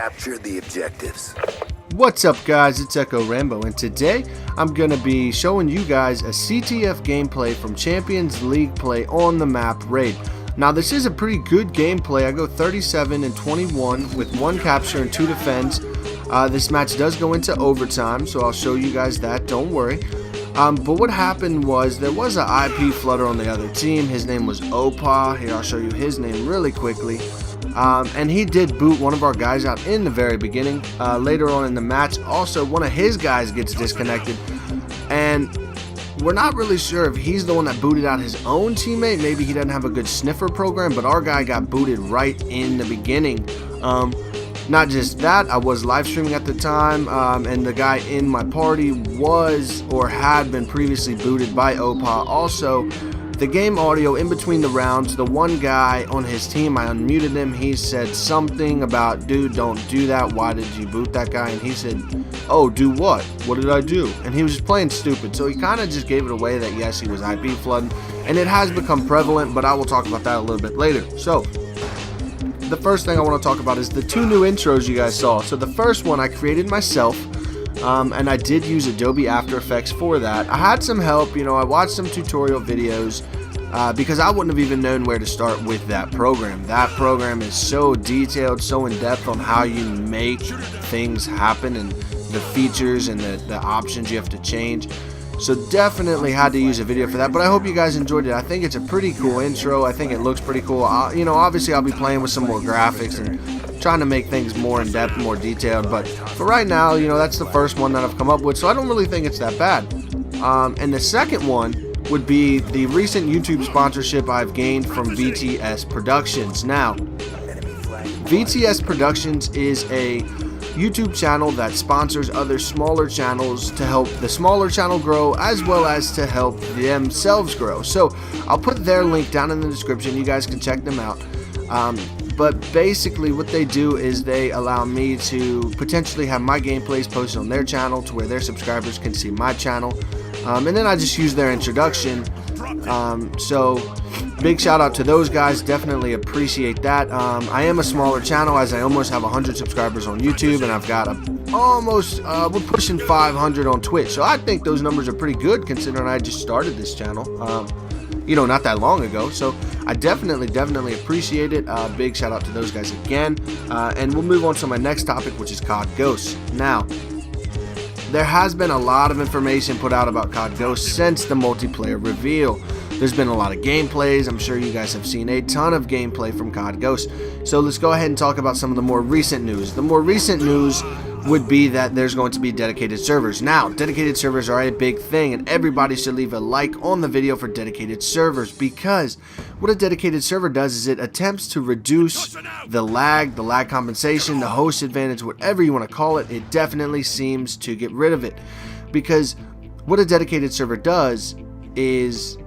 capture the objectives. What's up guys, it's Echo Rambo, and today I'm going to be showing you guys a CTF gameplay from Champions League play on the map Raid. Now this is a pretty good gameplay. I go 37 and 21 with 1 capture and 2 defends. This match does go into overtime, so I'll show you guys that, don't worry. But what happened was there was an IP flutter on the other team. His name was Opa. Here, I'll show you his name really quickly. And he did boot one of our guys out in the very beginning. Later on in the match, also one of his guys gets disconnected, and we're not really sure if he's the one that booted out his own teammate. Maybe he doesn't have a good sniffer program, but our guy got booted right in the beginning. Not just that, I was live streaming at the time, and the guy in my party was or had been previously booted by Opa. Also, the game audio in between the rounds, the one guy on his team, I unmuted him. He said something about, dude, don't do that. Why did you boot that guy? And he said, oh, do what? What did I do? And he was just playing stupid. So he kind of just gave it away that yes, he was IP flooding, and it has become prevalent, but I will talk about that a little bit later. So the first thing I want to talk about is the 2 new intros you guys saw. So the first one I created myself. And I did use Adobe After Effects for that. I had some help, I watched some tutorial videos because I wouldn't have even known where to start with that program. That program is so detailed, so in depth on how you make things happen and the features and the options you have to change. So definitely had to use a video for that, but I hope you guys enjoyed it. I think it's a pretty cool intro. I think it looks pretty cool. Obviously I'll be playing with some more graphics and trying to make things more in depth, more detailed, but for right now, that's the first one that I've come up with, so I don't really think it's that bad. And the second one would be the recent YouTube sponsorship I've gained from VTS Productions. Now, VTS Productions is a YouTube channel that sponsors other smaller channels to help the smaller channel grow, as well as to help themselves grow. So I'll put their link down in the description. You guys can check them out. But basically what they do is they allow me to potentially have my gameplays posted on their channel to where their subscribers can see my channel. And then I just use their introduction. So big shout out to those guys, definitely appreciate that. I am a smaller channel as I almost have 100 subscribers on YouTube, and I've got we're pushing 500 on Twitch. So I think those numbers are pretty good considering I just started this channel. Not that long ago, so I definitely appreciate it. Big shout out to those guys again, and we'll move on to my next topic, which is COD Ghosts. Now, there has been a lot of information put out about COD Ghosts since the multiplayer reveal. There's been a lot of gameplays. I'm sure you guys have seen a ton of gameplay from COD Ghosts. So let's go ahead and talk about some of the more recent news. The more recent news would be that there's going to be dedicated servers. Now, dedicated servers are a big thing, and everybody should leave a like on the video for dedicated servers, because what a dedicated server does is it attempts to reduce the lag compensation, the host advantage, whatever you want to call it. It definitely seems to get rid of it, because what a dedicated server does is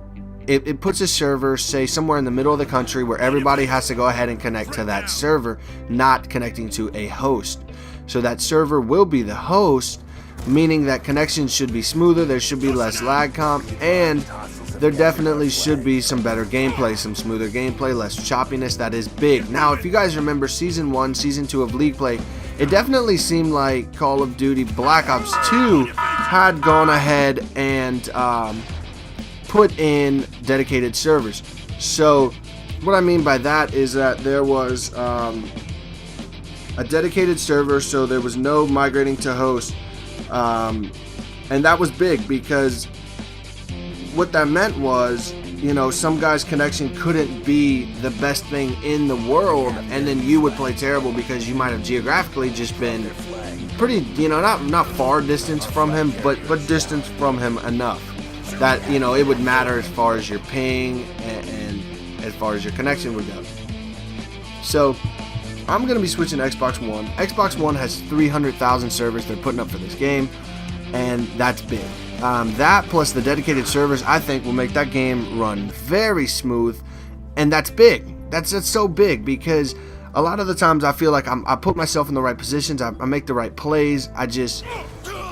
it puts a server, say, somewhere in the middle of the country where everybody has to go ahead and connect to that server, not connecting to a host. So that server will be the host, meaning that connections should be smoother, there should be less lag comp, and there definitely should be some better gameplay, some smoother gameplay, less choppiness. That is big. Now, if you guys remember Season 1, Season 2 of League Play, it definitely seemed like Call of Duty Black Ops 2 had gone ahead and put in dedicated servers. So what I mean by that is that there was a dedicated server, so there was no migrating to host, and that was big, because what that meant was, some guy's connection couldn't be the best thing in the world, and then you would play terrible because you might have geographically just been pretty, not far distance from him, but distance from him enough that it would matter as far as your ping and as far as your connection would go. So I'm going to be switching to Xbox One. Xbox One has 300,000 servers they're putting up for this game, and that's big. That plus the dedicated servers, I think, will make that game run very smooth, and that's big. That's so big, because a lot of the times I feel like I put myself in the right positions, I make the right plays, I just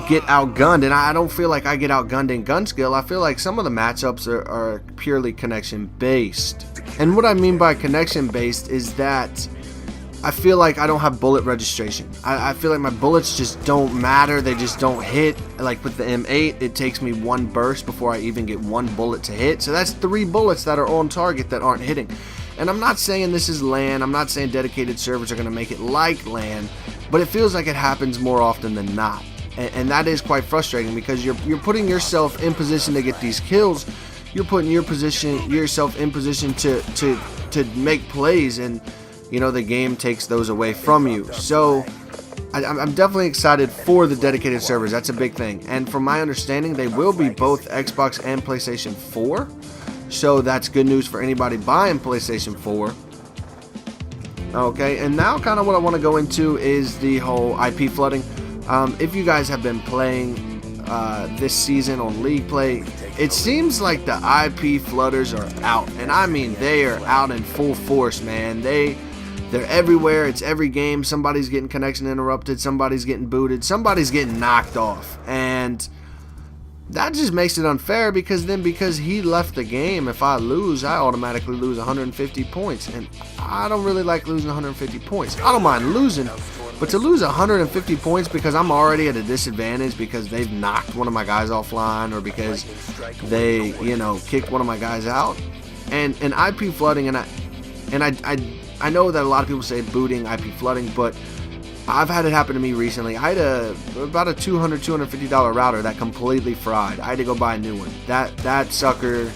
get outgunned, and I don't feel like I get outgunned in gun skill. I feel like some of the matchups are purely connection based. And what I mean by connection based is that I feel like I don't have bullet registration. I feel like my bullets just don't matter. They just don't hit. Like with the M8, it takes me one burst before I even get one bullet to hit. So that's 3 bullets that are on target that aren't hitting. And I'm not saying this is LAN. I'm not saying dedicated servers are going to make it like LAN. But it feels like it happens more often than not. And that is quite frustrating because you're putting yourself in position to get these kills. You're putting yourself in position to make plays, and you know the game takes those away from you. So I'm definitely excited for the dedicated servers. That's a big thing. And from my understanding, they will be both Xbox and PlayStation 4. So that's good news for anybody buying PlayStation 4. Okay, and now kind of what I want to go into is the whole IP flooding. If you guys have been playing this season on League Play, it seems like the IP flooders are out, and I mean they are out in full force, man. They're everywhere. It's every game. Somebody's getting connection interrupted. Somebody's getting booted. Somebody's getting knocked off, and that just makes it unfair because he left the game, if I lose, I automatically lose 150 points, and I don't really like losing 150 points. I don't mind losing, but to lose 150 points because I'm already at a disadvantage because they've knocked one of my guys offline or because they, you know, kicked one of my guys out, and IP flooding, and I know that a lot of people say booting, IP flooding, but I've had it happen to me recently. I had about a $250 router that completely fried. I had to go buy a new one. That sucker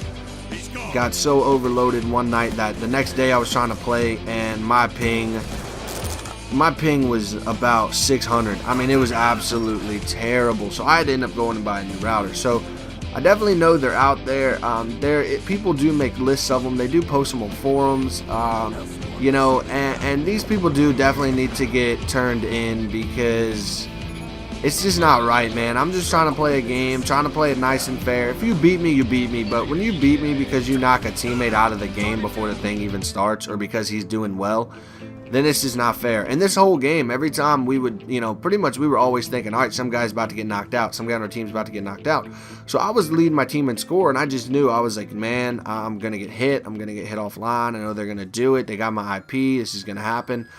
got so overloaded one night that the next day I was trying to play and my ping was about 600. I mean, it was absolutely terrible. So I had to end up going and buy a new router. So I definitely know they're out there. People do make lists of them. They do post them on forums. You know, and these people do definitely need to get turned in because it's just not right, man. I'm just trying to play a game, trying to play it nice and fair. If you beat me, you beat me. But when you beat me because you knock a teammate out of the game before the thing even starts or because he's doing well, then it's just not fair. And this whole game, every time we would, you know, pretty much we were always thinking, all right, some guy's about to get knocked out. Some guy on our team's about to get knocked out. So I was leading my team in score, and I just knew, I was like, man, I'm going to get hit. I'm going to get hit offline. I know they're going to do it. They got my IP. This is going to happen.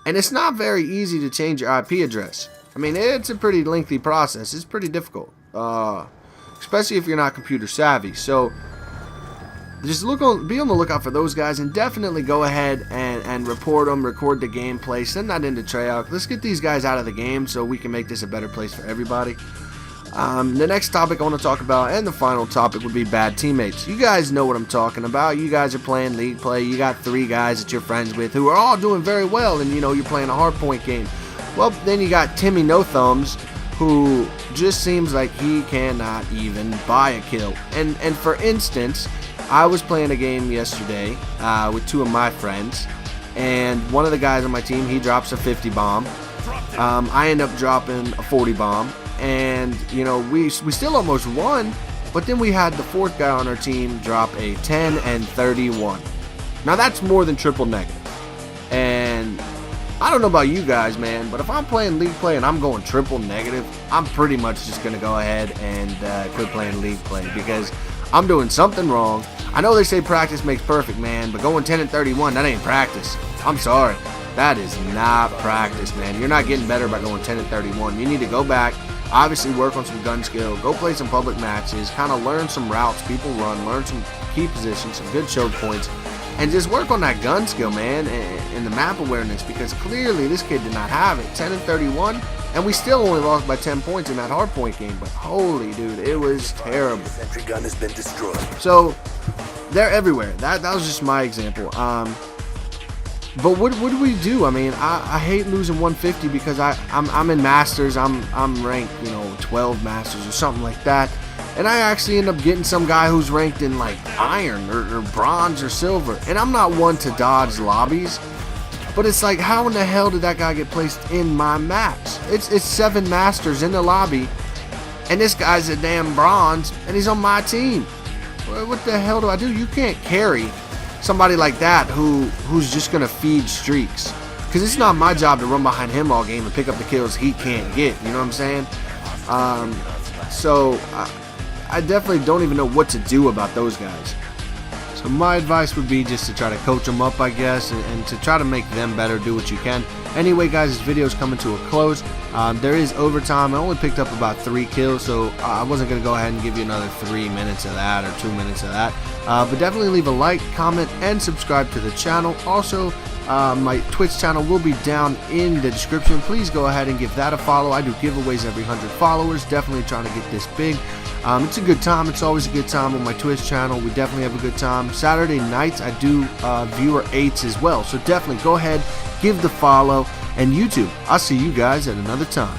And it's not very easy to change your IP address. I mean, it's a pretty lengthy process. It's pretty difficult, especially if you're not computer savvy. So just be on the lookout for those guys, and definitely go ahead and report them, record the gameplay, send that into Treyarch. Let's get these guys out of the game so we can make this a better place for everybody. The next topic I want to talk about, and the final topic, would be bad teammates. You guys know what I'm talking about. You guys are playing League Play. You got 3 guys that you're friends with who are all doing very well, and you know you're playing a hardpoint game. Well, then you got Timmy No Thumbs, who just seems like he cannot even buy a kill. And for instance, I was playing a game yesterday with 2 of my friends, and one of the guys on my team, he drops a 50 bomb. I end up dropping a 40 bomb, and you know we still almost won, but then we had the 4th guy on our team drop a 10 and 31. Now that's more than triple negative. And I don't know about you guys, man, but if I'm playing League Play and I'm going triple negative, I'm pretty much just going to go ahead and quit playing League Play because I'm doing something wrong. I know they say practice makes perfect, man, but going 10 and 31, that ain't practice. I'm sorry. That is not practice, man. You're not getting better by going 10 and 31. You need to go back, obviously work on some gun skill, go play some public matches, kind of learn some routes people run, learn some key positions, some good choke points, and just work on that gun skill, man, and the map awareness, because clearly this kid did not have it. 10 and 31, and we still only lost by 10 points in that hardpoint game, but holy dude, it was terrible. Sentry gun has been destroyed. So they're everywhere. That was just my example. But what do we do? I mean, I hate losing 150 because I'm in Masters. I'm ranked, 12 Masters or something like that. And I actually end up getting some guy who's ranked in like iron or bronze or silver. And I'm not one to dodge lobbies, but it's like, how in the hell did that guy get placed in my match? It's 7 Masters in the lobby, and this guy's a damn bronze, and he's on my team. What the hell do I do? You can't carry somebody like that who's just gonna feed streaks, because it's not my job to run behind him all game and pick up the kills he can't get. You know what I'm saying? So I definitely don't even know what to do about those guys. So my advice would be just to try to coach them up, I guess, and to try to make them better, do what you can. Anyway, guys, this video is coming to a close. There is overtime. I only picked up about 3 kills, so I wasn't going to go ahead and give you another 3 minutes of that or 2 minutes of that. But definitely leave a like, comment, and subscribe to the channel. Also, my Twitch channel will be down in the description. Please go ahead and give that a follow. I do giveaways every 100 followers. Definitely trying to get this big. It's a good time. It's always a good time on my Twitch channel. We definitely have a good time. Saturday nights I do viewer 8s as well. So definitely go ahead, give the follow, and YouTube. I'll see you guys at another time.